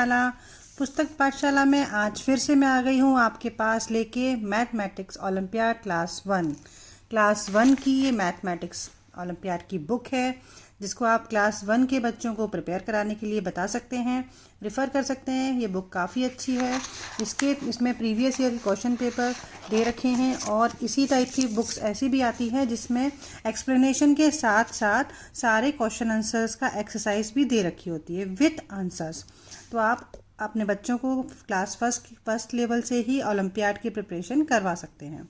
पुस्तक पाठशाला में आज फिर से मैं आ गई हूँ आपके पास लेके मैथमेटिक्स ओलंपियाड क्लास वन की ये मैथमेटिक्स ओलंपियाड की बुक है जिसको आप क्लास वन के बच्चों को प्रिपेयर कराने के लिए बता सकते हैं, रेफ़र कर सकते हैं। ये बुक काफ़ी अच्छी है। इसमें प्रीवियस ईयर के क्वेश्चन पेपर दे रखे हैं और इसी टाइप की बुक्स ऐसी भी आती है जिसमें एक्सप्लेनेशन के साथ साथ सारे क्वेश्चन आंसर्स का एक्सरसाइज भी दे रखी होती है विथ आंसर्स। तो आप अपने बच्चों को क्लास फर्स्ट लेवल से ही ओलंपियाड की प्रिपरेशन करवा सकते हैं।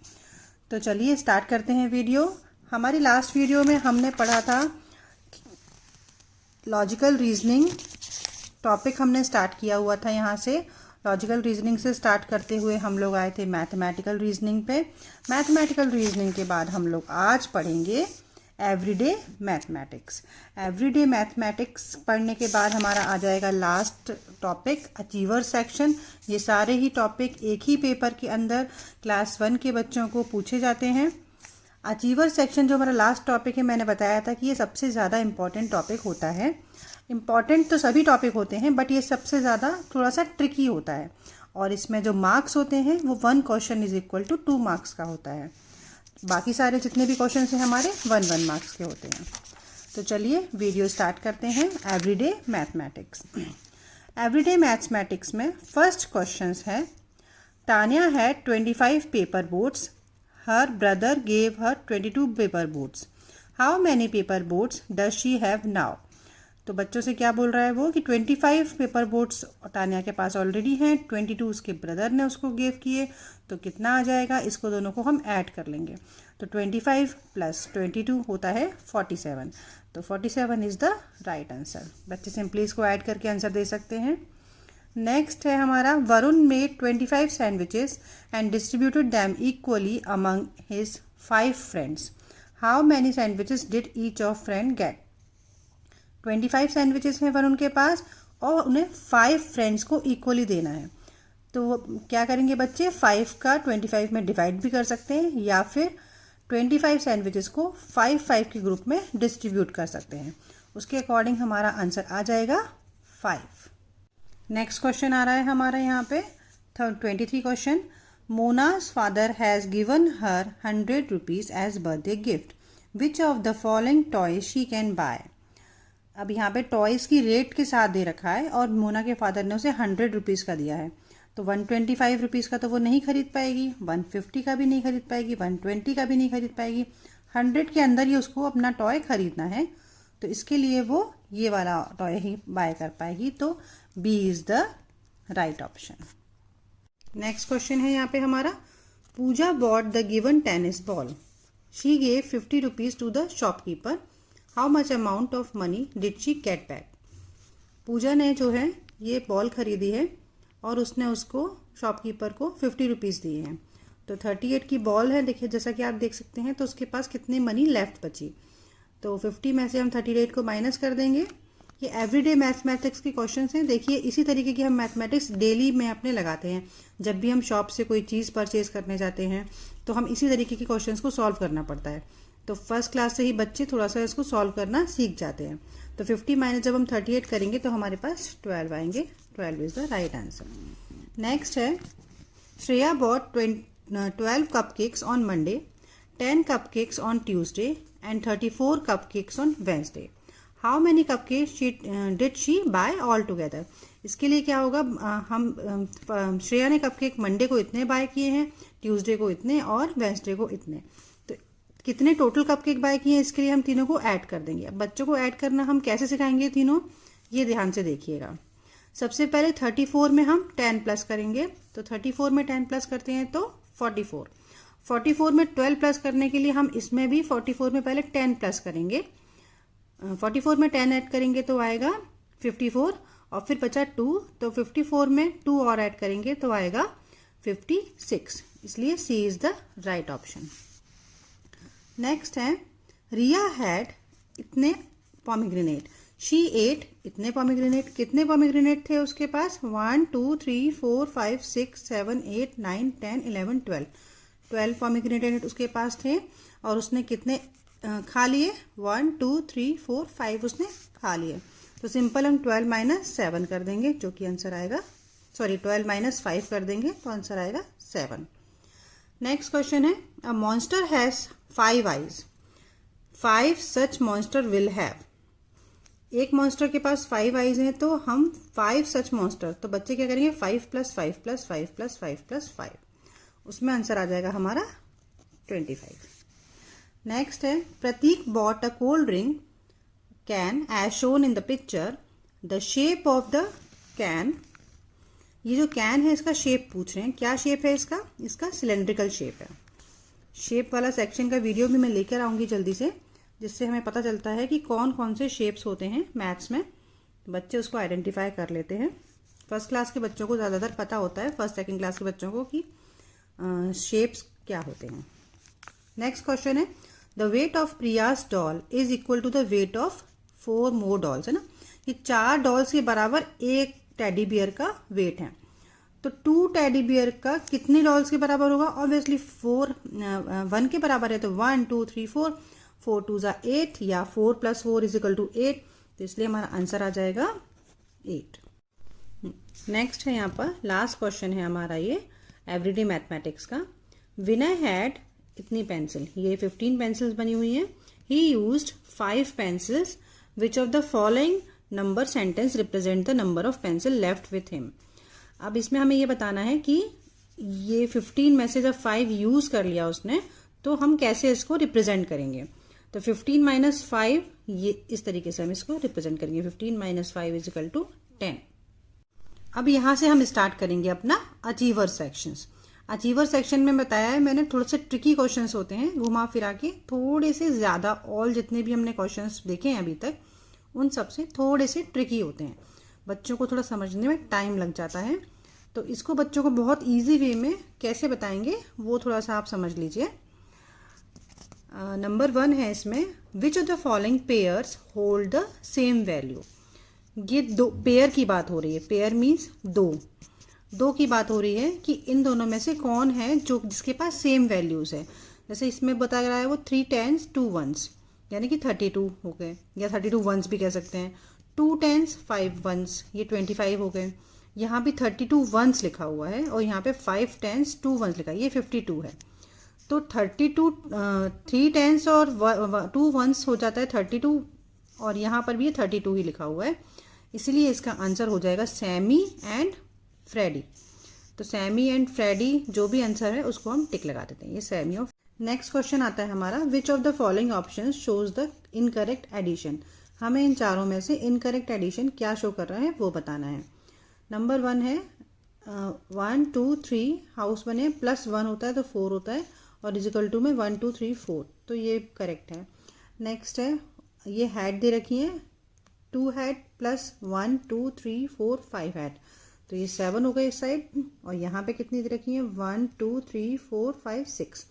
तो चलिए स्टार्ट करते हैं वीडियो। हमारी लास्ट वीडियो में हमने पढ़ा था लॉजिकल रीजनिंग टॉपिक हमने स्टार्ट किया हुआ था। यहाँ से लॉजिकल रीजनिंग से स्टार्ट करते हुए हम लोग आए थे मैथमेटिकल रीजनिंग पे। मैथमेटिकल रीजनिंग के बाद हम लोग आज पढ़ेंगे एवरीडे मैथमेटिक्स। एवरीडे मैथमेटिक्स पढ़ने के बाद हमारा आ जाएगा लास्ट टॉपिक अचीवर सेक्शन। ये सारे ही टॉपिक एक ही पेपर के अंदर क्लास वन के बच्चों को पूछे जाते हैं। अचीवर सेक्शन जो हमारा लास्ट टॉपिक है, मैंने बताया था कि ये सबसे ज़्यादा इम्पॉर्टेंट टॉपिक होता है। इम्पॉर्टेंट तो सभी टॉपिक होते हैं बट ये सबसे ज़्यादा थोड़ा सा ट्रिकी होता है और इसमें जो मार्क्स होते हैं वो 1 question is equal to 2 marks का होता है। बाकी सारे जितने भी क्वेश्चन हैं हमारे 1 मार्क्स के होते हैं। तो चलिए वीडियो स्टार्ट करते हैं। Everyday mathematics. एवरीडे मैथमेटिक्स में फर्स्ट क्वेश्चन है, Tania had 25 paper boats, her brother gave her 22 paper boats, how many paper boats does she have now. तो बच्चों से क्या बोल रहा है वो कि 25 पेपर बोट्स तानिया के पास ऑलरेडी हैं, 22 उसके ब्रदर ने उसको गिव किए, तो कितना आ जाएगा, इसको दोनों को हम ऐड कर लेंगे। तो 25 प्लस 22 होता है 47। तो 47 इज़ द राइट आंसर। बच्चे सिंपली इसको ऐड करके आंसर दे सकते हैं। नेक्स्ट है हमारा, Varun made 25 sandwiches and distributed them equally among his 5 friends, how many sandwiches did each of friend gate. 25 sandwiches हैं वरुण के पास और उन्हें 5 फ्रेंड्स को इक्वली देना है। तो क्या करेंगे बच्चे, 5 का 25 में डिवाइड भी कर सकते हैं या फिर 25 सैंडविचेस को 5 के ग्रुप में डिस्ट्रीब्यूट कर सकते हैं। उसके अकॉर्डिंग हमारा आंसर आ जाएगा 5। नेक्स्ट क्वेश्चन आ रहा है हमारा यहाँ पे 23 question, Mona's father has given her 100 rupees as birthday gift, which of the following toys she can buy. अब यहाँ पे टॉयज़ की रेट के साथ दे रखा है और मोना के फादर ने उसे 100 रुपीज़ का दिया है। तो 125 रुपीज़ का तो वो नहीं खरीद पाएगी, 150 का भी नहीं खरीद पाएगी, 120 का भी नहीं खरीद पाएगी। 100 के अंदर ही उसको अपना टॉय खरीदना है, तो इसके लिए वो ये वाला टॉय ही बाय कर पाएगी। तो B is the right option. Next question है यहाँ पे हमारा, Puja bought the given tennis ball, she gave 50 rupees to the shopkeeper, how much amount of money did she get back. Puja ने जो है ये बॉल खरीदी है और उसने उसको शॉपकीपर को 50 रुपीज़ दिए हैं। तो 38 की बॉल है, देखिए जैसा कि आप देख सकते हैं। तो उसके पास कितनी मनी लेफ्ट बची, तो 50 में से हम 38 को माइनस कर देंगे। ये एवरीडे मैथमेटिक्स के क्वेश्चंस हैं। देखिए इसी तरीके की हम मैथमेटिक्स डेली में अपने लगाते हैं। जब भी हम शॉप से कोई चीज़ परचेज करने जाते हैं तो हम इसी तरीके के क्वेश्चंस को सॉल्व करना पड़ता है। तो फर्स्ट क्लास से ही बच्चे थोड़ा सा इसको सॉल्व करना सीख जाते हैं। तो 50 माइनस जब हम 38 करेंगे तो हमारे पास 12 आएंगे। 12 is the right answer. Next है, Shreya bought 12 cupcakes on Monday, 10 cupcakes on Tuesday and 34 cupcakes on Wednesday, how many cupcakes did she buy all together. इसके लिए क्या होगा, हम श्रेया ने कपकेक मंडे को इतने बाय किए हैं, ट्यूसडे को इतने और वेंसडे को इतने, तो कितने टोटल कपकेक बाय किए हैं, इसके लिए हम तीनों को ऐड कर देंगे। अब बच्चों को ऐड करना हम कैसे सिखाएंगे तीनों, ये ध्यान से देखिएगा। सबसे पहले 34 में हम 10 प्लस करेंगे, तो 34 में 10 प्लस करते हैं तो 44। 44 में 12 प्लस करने के लिए हम इसमें भी 44 में पहले 10 प्लस करेंगे। 44 में 10 ऐड करेंगे तो आएगा 54 और फिर बचा 2, तो 54 में 2 और ऐड करेंगे तो आएगा 56। इसलिए C is the right option. Next है, रिया हैड इतने पॉमीग्रेनेट, शी एट इतने पॉमीग्रेनेट। कितने पॉमीग्रेनेट थे उसके पास, 1 2 3 4 5 6 7 8 9 10 11 12। 12 पॉमीग्रेनेट उसके पास थे और उसने कितने खा लिए, 1 2 3 4 5 उसने खा लिए। तो सिंपल हम 12 माइनस 7 कर देंगे, जो कि आंसर आएगा, सॉरी 12 माइनस 5 कर देंगे तो आंसर आएगा 7। नेक्स्ट क्वेश्चन है, अ monster has 5 eyes, 5 such monster will have. एक मॉन्स्टर के पास 5 आईज हैं तो हम 5 सच मॉन्स्टर, तो बच्चे क्या करेंगे 5 + 5 + 5 + 5 + 5, उसमें आंसर आ जाएगा हमारा 25। नेक्स्ट है, Prateek bought a cold drink can as shown in the picture, the shape of the can. ये जो कैन है इसका शेप पूछ रहे हैं, क्या शेप है इसका, इसका सिलेंड्रिकल शेप है। शेप वाला सेक्शन का वीडियो भी मैं लेकर आऊंगी जल्दी से, जिससे हमें पता चलता है कि कौन कौन से शेप्स होते हैं मैथ्स में, बच्चे उसको आइडेंटिफाई कर लेते हैं। फर्स्ट क्लास के बच्चों को ज़्यादातर पता होता है, फर्स्ट सेकंड क्लास के बच्चों को कि शेप्स क्या होते हैं। नेक्स्ट क्वेश्चन है, the weight of Priya's doll is equal to the weight of 4 more dolls, है ना। ये 4 डॉल्स के बराबर एक टेडी बियर का वेट है, तो 2 टेडी बियर का कितने डॉल्स के बराबर होगा, ऑब्वियसली 1 के बराबर है, तो 1 2 3 4, 4 2 ज़ा 8 या 4 + 4 = 8, तो इसलिए हमारा आंसर आ जाएगा 8। नेक्स्ट है यहाँ पर लास्ट क्वेश्चन है हमारा ये एवरीडे मैथमेटिक्स का। विनय हैड इतनी पेंसिल, ये 15 पेंसिल्स बनी हुई हैं। ही used 5 pencils, which of the following number sentence represent the number of pencil left with him. अब इसमें हमें ये बताना है कि ये 15 में से जब 5 यूज कर लिया उसने, तो हम कैसे इसको रिप्रेजेंट करेंगे। तो 15 - 5, ये इस तरीके से हम इसको रिप्रेजेंट करेंगे, 15 - 5 = 10। अब यहां से हम स्टार्ट करेंगे अपना अचीवर सेक्शंस। अचीवर सेक्शन में बताया है मैंने, थोड़े से ट्रिकी क्वेश्चंस होते हैं, घुमा फिरा के थोड़े से ज़्यादा, ऑल जितने भी हमने क्वेश्चंस देखे हैं अभी तक उन सब से थोड़े से ट्रिकी होते हैं, बच्चों को थोड़ा समझने में टाइम लग जाता है। तो इसको बच्चों को बहुत ईजी वे में कैसे बताएंगे वो थोड़ा सा आप समझ लीजिए। नंबर 1 है इसमें, विच of the following pairs hold the same value. ये 2 पेयर की बात हो रही है, पेयर मीन्स 2 की बात हो रही है कि इन दोनों में से कौन है जो जिसके पास सेम वैल्यूज़ है। जैसे इसमें बताया रहा है वो 3 10s 2 1s, यानी कि 32 हो गए, या 32 1s भी कह सकते हैं। 2 10s 5 1s, ये 25 हो गए। यहाँ भी 32 1s लिखा हुआ है और यहाँ पे 5 10s 2 1s लिखा है, ये 52 है। तो 32 3 10s और 2 1s हो जाता है 32, और यहाँ पर भी ये 32 ही लिखा हुआ है, इसलिए इसका आंसर हो जाएगा सैमी एंड फ्रेडी। तो सैमी एंड फ्रेडी जो भी आंसर है उसको हम टिक लगा देते हैं, ये सैमी ऑफ। नेक्स्ट क्वेश्चन आता है हमारा, which of the following option shows the incorrect addition. हमें इन चारों में से इनकरेक्ट एडिशन क्या शो कर रहा है वो बताना है। नंबर 1 है 1 2 3, हाउस बने +1 होता है तो 4 होता है, और = में 1 2 3 4, तो ये करेक्ट है। नेक्स्ट है, ये हैड दे रखी है, 2 हैड +1 2 3 4 5 हैड, तो ये 7 हो गए इस साइड, और यहाँ पे कितनी दे रखी है 1 2 3 4 5 6,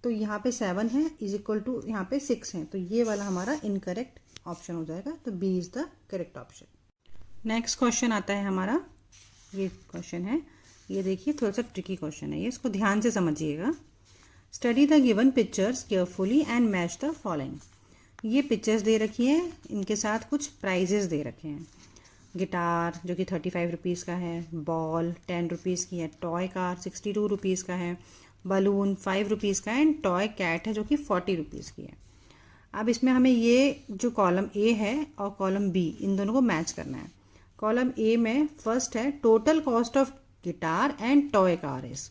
तो यहाँ पे 7 है = यहाँ पे 6 है, तो ये वाला हमारा इनकरेक्ट ऑप्शन हो जाएगा, तो B is the correct option. Next question आता है हमारा, ये क्वेश्चन है, ये देखिए थोड़ा सा ट्रिकी क्वेश्चन है ये, इसको ध्यान से समझिएगा। Study the given pictures carefully and match the following. ये पिक्चर्स दे रखी हैं, इनके साथ कुछ प्राइजेस दे रखे हैं। गिटार जो कि 35 रुपीज़ का है, बॉल 10 रुपीज़ की है, टॉय कार 62 रुपीज़ का है, बलून 5 रुपीज़ का है, एंड टॉय कैट है जो कि 40 रुपीज़ की है। अब इसमें हमें ये जो कॉलम ए है और कॉलम बी, इन दोनों को मैच करना है। कॉलम ए में फर्स्ट है total cost of guitar and toy car is.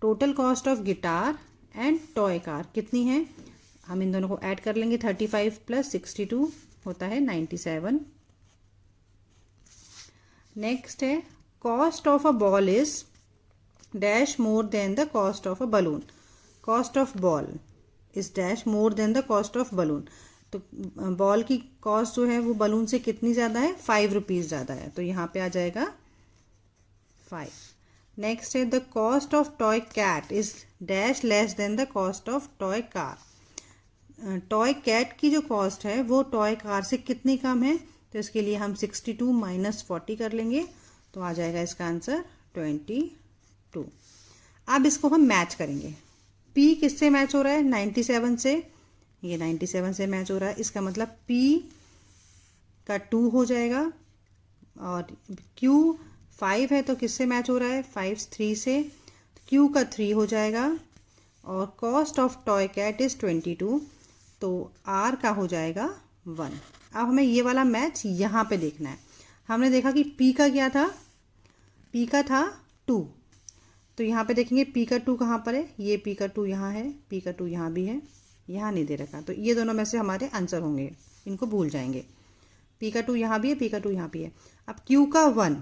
Total cost of guitar and toy car कितनी है, हम इन दोनों को ऐड कर लेंगे, 35 + 62 होता है 97। नेक्स्ट है cost of a ball is dash more than the cost of a balloon. Cost of ball is dash more than the cost of balloon, तो बॉल की कॉस्ट जो है वो बलून से कितनी ज़्यादा है, 5 रुपीज़ ज़्यादा है, तो यहाँ पे आ जाएगा 5। नेक्स्ट है the cost of toy cat is dash less than the cost of toy car. Toy cat की जो कॉस्ट है वो टॉय कार से कितनी कम है, तो इसके लिए हम 62 - 40 कर लेंगे, तो आ जाएगा इसका आंसर 22। अब इसको हम मैच करेंगे। P किससे मैच हो रहा है, 97 से, ये 97 से मैच हो रहा है, इसका मतलब P का 2 हो जाएगा, और Q 5 है तो किससे मैच हो रहा है, 5 3 से, Q का 3 हो जाएगा, और cost of toy cat is 22, तो R का हो जाएगा 1। अब हमें ये वाला मैच यहाँ पे देखना है। हमने देखा कि P का क्या था, P का था 2, तो यहाँ पे देखेंगे P का 2 कहाँ पर है, ये P का 2 यहाँ है, P का 2 यहाँ भी है, यहाँ नहीं दे रखा, तो ये दोनों में से हमारे आंसर होंगे, इनको भूल जाएंगे। P का 2 यहाँ भी है, P का 2 यहाँ भी है। अब Q का 1,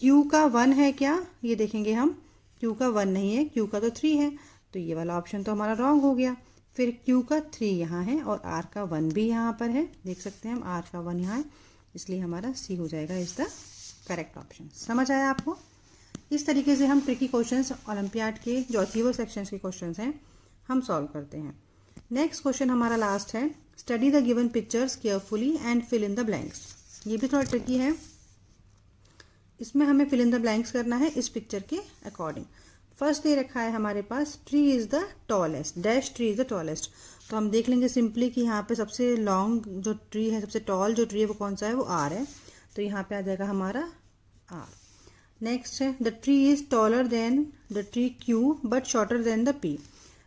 Q का 1 है क्या, ये देखेंगे हम, Q का 1 नहीं है, Q का तो 3 है, तो ये वाला ऑप्शन तो हमारा रॉन्ग हो गया। फिर Q का 3 यहाँ है और R का 1 भी यहाँ पर है, देख सकते हैं हम, R का 1 यहाँ है, इसलिए हमारा C हो जाएगा इज द करेक्ट ऑप्शन। समझ आया आपको? इस तरीके से हम ट्रिकी क्वेश्चंस ओलंपियाड के जो अचीवर सेक्शंस के क्वेश्चंस हैं हम सॉल्व करते हैं। नेक्स्ट क्वेश्चन हमारा लास्ट है, study the given pictures carefully and fill in the blanks. ये भी थोड़ा ट्रिकी है, इसमें हमें फिल इन द ब्लैंक्स करना है इस पिक्चर के अकॉर्डिंग। फर्स्ट दे रखा है हमारे पास, tree is the tallest, dash tree is the tallest, तो हम देख लेंगे सिंपली कि यहाँ पे सबसे लॉन्ग जो ट्री है, सबसे टॉल जो ट्री है वो कौन सा है, वो R है, तो यहाँ पे आ जाएगा हमारा R। नेक्स्ट है, the tree is taller than the tree Q but shorter than the P।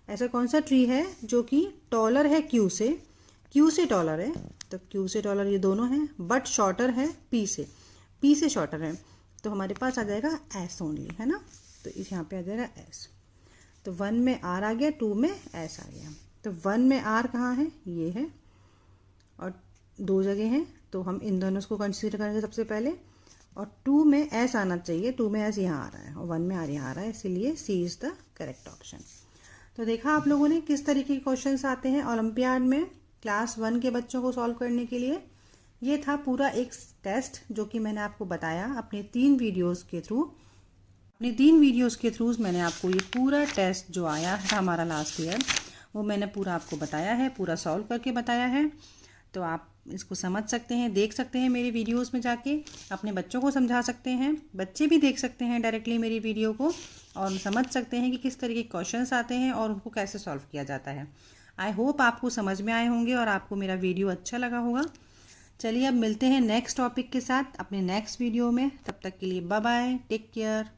ऐसा कौन सा ट्री है जो कि टॉलर है Q से टॉलर है, तो Q से टॉलर ये दोनों हैं, बट शॉर्टर है P से शॉर्टर है, तो हमारे पास आ जाएगा S ओनली, है ना, तो इस यहाँ पे आ जाएगा S। तो 1 में R आ गया, 2 में S आ गया, तो 1 में R कहाँ है, ये है, और 2 जगह हैं, तो हम इन दोनों को कंसीडर करेंगे सबसे पहले, और 2 में S आना चाहिए, 2 में S यहाँ आ रहा है और 1 में R यहाँ आ रहा है, इसीलिए C is the correct option. तो देखा आप लोगों ने किस तरीके के क्वेश्चंस आते हैं ओलंपियाड में क्लास 1 के बच्चों को सॉल्व करने के लिए। ये था पूरा एक टेस्ट जो कि मैंने आपको बताया अपने 3 वीडियोस के थ्रू मैंने आपको ये पूरा टेस्ट जो आया था हमारा लास्ट ईयर, वो मैंने पूरा आपको बताया है, पूरा सॉल्व करके बताया है। तो आप इसको समझ सकते हैं, देख सकते हैं मेरी वीडियोस में जाके, अपने बच्चों को समझा सकते हैं, बच्चे भी देख सकते हैं डायरेक्टली मेरी वीडियो को और समझ सकते हैं कि किस तरीके के क्वेश्चंस आते हैं और उनको कैसे सॉल्व किया जाता है। आई होप आपको समझ में आए होंगे और आपको मेरा वीडियो अच्छा लगा होगा। चलिए अब मिलते हैं नेक्स्ट टॉपिक के साथ अपने नेक्स्ट वीडियो में, तब तक के लिए बाय बाय, टेक केयर।